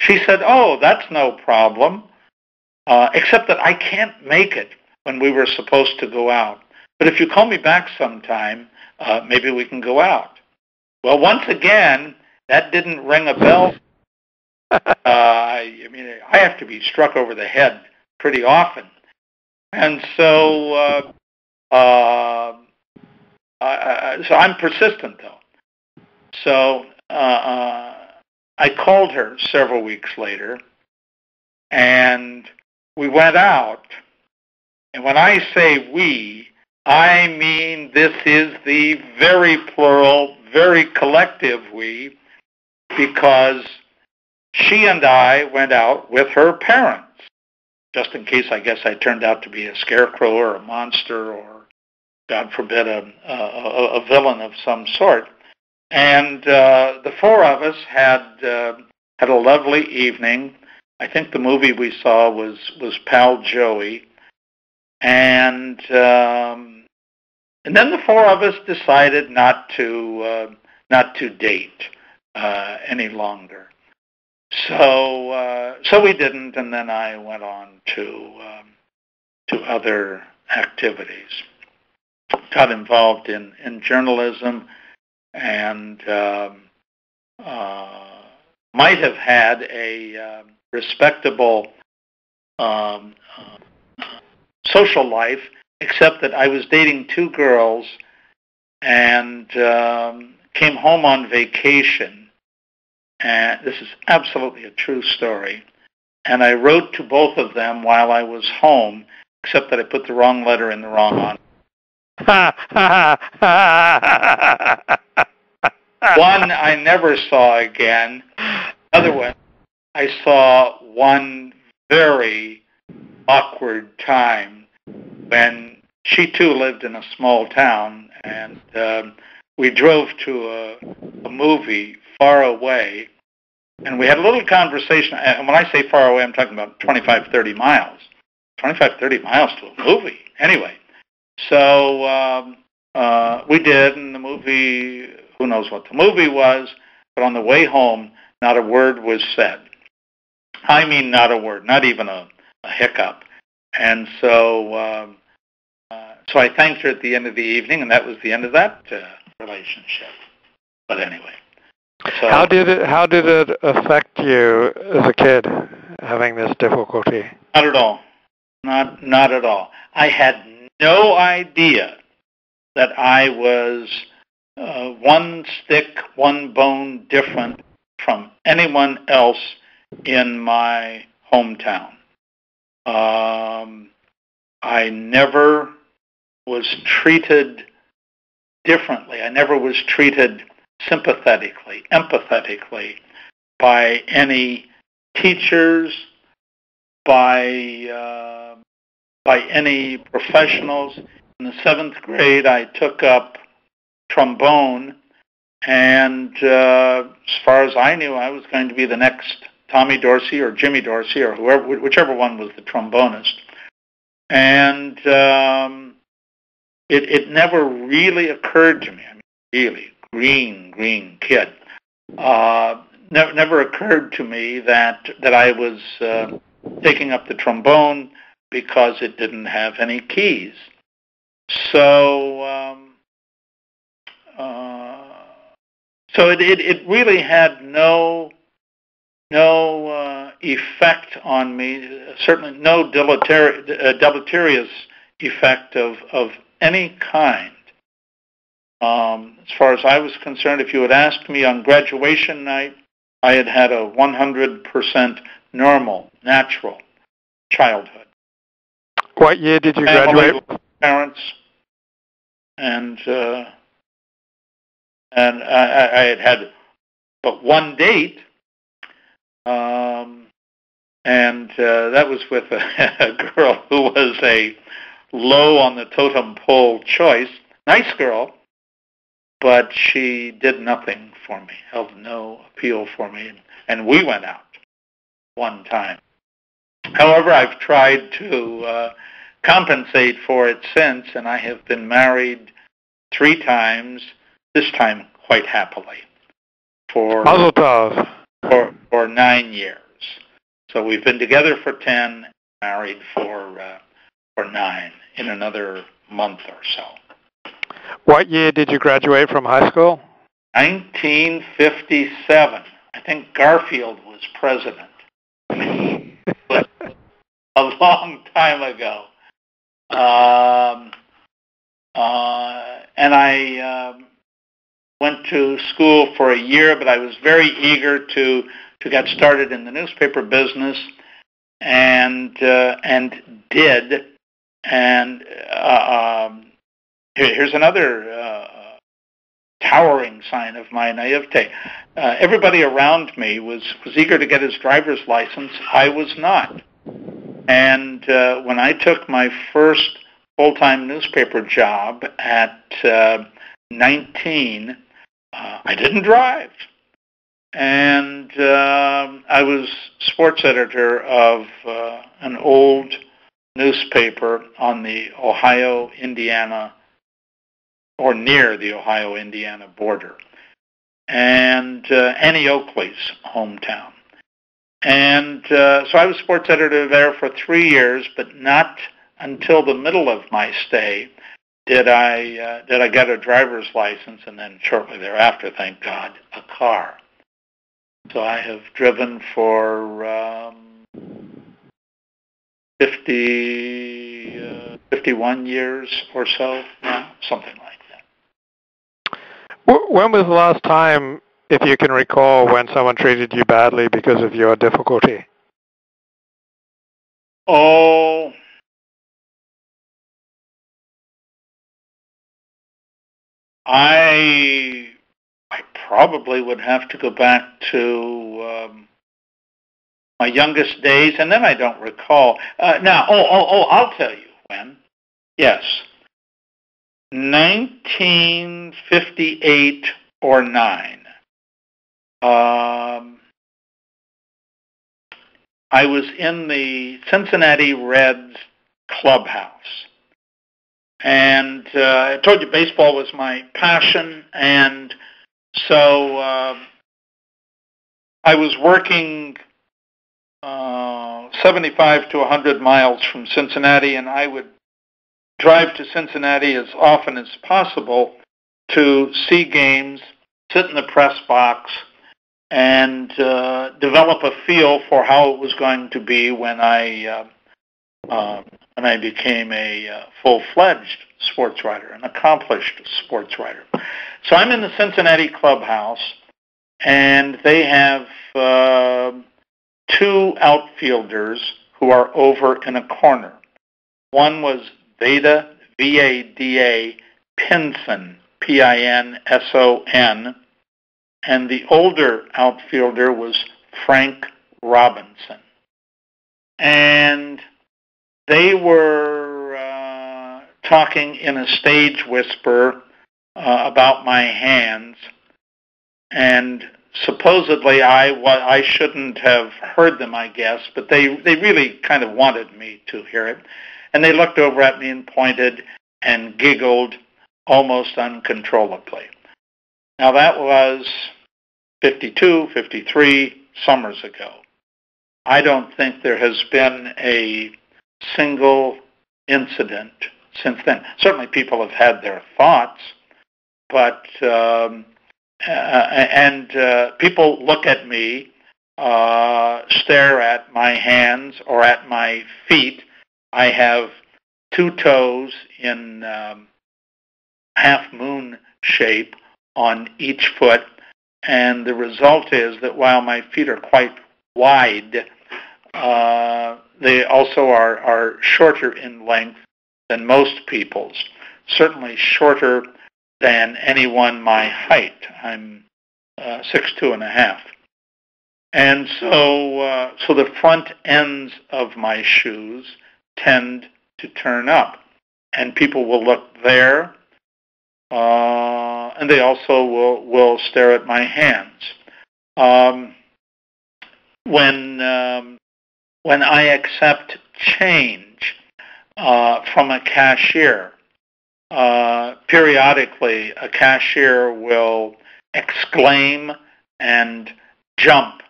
she said, "Oh, that's no problem, except that I can't make it when we were supposed to go out. But if you call me back sometime, maybe we can go out." Well, once again, that didn't ring a bell. I mean, I have to be struck over the head pretty often. And so so I'm persistent, though. So I called her several weeks later, and we went out. And when I say we, I mean this is the very plural, very collective we, because she and I went out with her parents, just in case, I guess, I turned out to be a scarecrow or a monster or, God forbid, a villain of some sort. And the four of us had a lovely evening. I think the movie we saw was Pal Joey. And then the four of us decided not to date any longer. So we didn't, and then I went on to other activities. Got involved in journalism, and might have had a respectable social life, except that I was dating two girls and came home on vacation. And this is absolutely a true story. And I wrote to both of them while I was home, except that I put the wrong letter in the wrong envelope. One I never saw again. Other one I saw one very awkward time when she too lived in a small town, and we drove to a movie far away, and we had a little conversation. And when I say far away, I'm talking about 25, 30 miles. 25, 30 miles to a movie. Anyway, so we did, and the movie, who knows what the movie was, but on the way home, not a word was said. I mean, not a word, not even a hiccup. And so so I thanked her at the end of the evening, and that was the end of that relationship. But anyway. So, how did it affect you as a kid, having this difficulty? Not at all. Not at all. I had no idea that I was one stick, one bone different from anyone else in my hometown. I never was treated differently. I never was treated sympathetically, empathetically by any teachers, by any professionals. In the 7th grade, I took up trombone, and as far as I knew, I was going to be the next Tommy Dorsey or Jimmy Dorsey or whoever, whichever one was the trombonist. And it never really occurred to me. I mean, really, green kid. Never occurred to me that I was taking up the trombone because it didn't have any keys. So it really had no effect on me. Certainly no deleterious effect of any kind. As far as I was concerned, if you had asked me on graduation night, I had a 100% normal, natural childhood. What year did you graduate? Parents, and I had but one date, and that was with a girl who was a low on the totem pole choice. Nice girl, but she did nothing for me, held no appeal for me, and we went out one time. However, I've tried to compensate for it since, and I have been married 3 times, this time quite happily, for 9 years. So we've been together for 10, married for 9 in another month or so. What year did you graduate from high school? 1957. I think Garfield was president. A long time ago. And I went to school for a year, but I was very eager to get started in the newspaper business, and did. And here's another towering sign of my naivete. Everybody around me was eager to get his driver's license. I was not. And when I took my first full-time newspaper job at 19, I didn't drive. And I was sports editor of an old newspaper on the Ohio-Indiana, or near the Ohio-Indiana border, and Annie Oakley's hometown. And so I was sports editor there for 3 years, but not until the middle of my stay did I get a driver's license, and then shortly thereafter, thank God, a car. So I have driven for 51 years or so now, something like that. When was the last time, if you can recall, when someone treated you badly because of your difficulty? Oh, I probably would have to go back to my youngest days, and then I don't recall. I'll tell you when. Yes. 1958 or 9. I was in the Cincinnati Reds clubhouse. And I told you baseball was my passion, and so I was working 75 to 100 miles from Cincinnati, and I would drive to Cincinnati as often as possible to see games, sit in the press box, and develop a feel for how it was going to be when I became a full-fledged sports writer, an accomplished sports writer. So I'm in the Cincinnati clubhouse, and they have 2 outfielders who are over in a corner. One was Vada, V-A-D-A, Pinson, P-I-N-S-O-N, and the older outfielder was Frank Robinson. And they were talking in a stage whisper about my hands, and supposedly I shouldn't have heard them, I guess, but they really kind of wanted me to hear it. And they looked over at me and pointed and giggled almost uncontrollably. Now that was 52, 53 summers ago. I don't think there has been a single incident since then. Certainly people have had their thoughts, but people look at me, stare at my hands or at my feet. I have 2 toes in half-moon shape on each foot, and the result is that while my feet are quite wide, they also are shorter in length than most people's, certainly shorter than anyone my height. I'm 6'2½". And so the front ends of my shoes tend to turn up, and people will look there, and they also will stare at my hands. When I accept change from a cashier, periodically a cashier will exclaim and jump